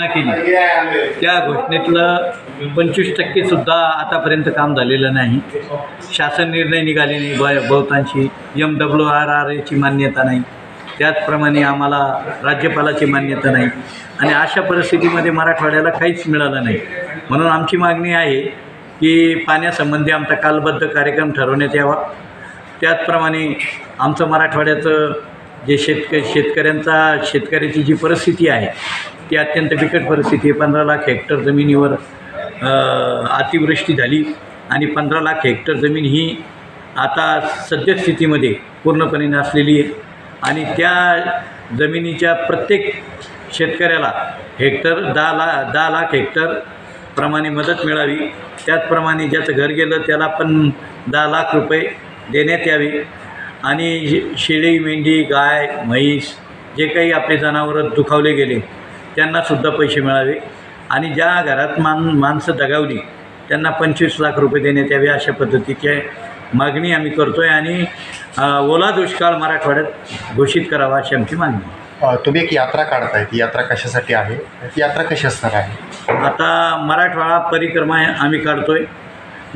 केली त्या घोषणेतलं 25% सुद्धा आतापर्यंत काम झालेलं नाही। शासन निर्णय निघाले नाही, बहुतांशी MWRRAची मान्यता नाही, त्याचप्रमाणे आम्हाला राज्यपालाची मान्यता नाही आणि अशा परिस्थितीमध्ये मराठवाड्याला काहीच मिळालं नाही। म्हणून आमची मागणी आहे की पाण्यासंबंधी आमचा कालबद्ध कार्यक्रम ठरवण्यात यावा। त्याचप्रमाणे आमचं मराठवाड्याचं जे शेतकऱ्याची जी परिस्थिती आहे ती अत्यंत बिकट परिस्थिती आहे। 15 लाख हेक्टर जमिनीवर अतिवृष्टी झाली आणि 15 लाख हेक्टर जमीन ही आता सद्यस्थितीमध्ये पूर्णपणे नसलेली आहे आणि त्या जमिनीच्या प्रत्येक शेतकऱ्याला हेक्टर 10 लाख हेक्टर प्रमाणे मदत मिळावी। त्याचप्रमाणे ज्याचं घर गेलं त्याला पण 10 लाख रुपये देण्यात यावे आणि शेळी, मेंढी, गाय, म्हैस जे काही आपले जनावरं दुखावले गेले त्यांनासुद्धा पैसे मिळावे आणि ज्या घरात माणसं दगावली त्यांना 25 लाख रुपये देण्यात यावे। अशा पद्धतीची मागणी आम्ही करतो आहे आणि ओला दुष्काळ मराठवाड्यात घोषित करावा अशी आमची मागणी। तुम्ही एक यात्रा काढताय, ती यात्रा कशासाठी आहे, ती यात्रा कशी असणार आहे? आता मराठवाडा परिक्रमा आम्ही काढतो आहे।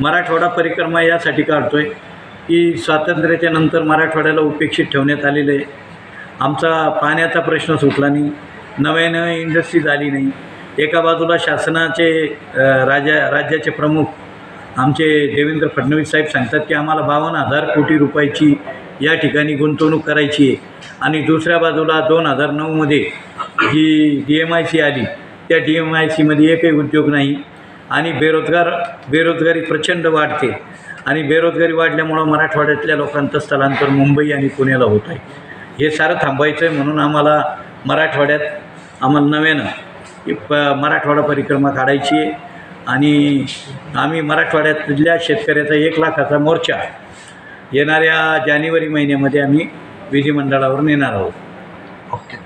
मराठवाडा परिक्रमा यासाठी काढतो आहे की स्वातंत्र्याच्या नंतर मराठवाड्याला उपेक्षित ठेवण्यात आलेलं आहे। आमचा पाण्याचा प्रश्न सुटला नाही, नव्यानं इंडस्ट्री झाली नाही। एका बाजूला शासनाचे राज्याचे प्रमुख आमचे देवेंद्र फडणवीस साहेब सांगतात की आम्हाला 52,000 कोटी रुपयाची या ठिकाणी गुंतवणूक करायची आहे आणि दुसऱ्या बाजूला 2009मध्ये जी DMIC आली त्या DMICमध्ये एकही उद्योग नाही आणि बेरोजगारी प्रचंड वाढते आणि बेरोजगारी वाढल्यामुळं मराठवाड्यातल्या लोकांचं स्थलांतर मुंबई आणि पुण्याला होत आहे। हे सारं थांबायचं आहे म्हणून आम्हाला नव्यानं मराठवाडा परिक्रमा काढायची आहे आणि आम्ही मराठवाड्यातल्या शेतकऱ्याचा 1 लाखाचा मोर्चा येणाऱ्या जानेवारी महिन्यामध्ये आम्ही विधिमंडळावर नेणार आहोत। ओके।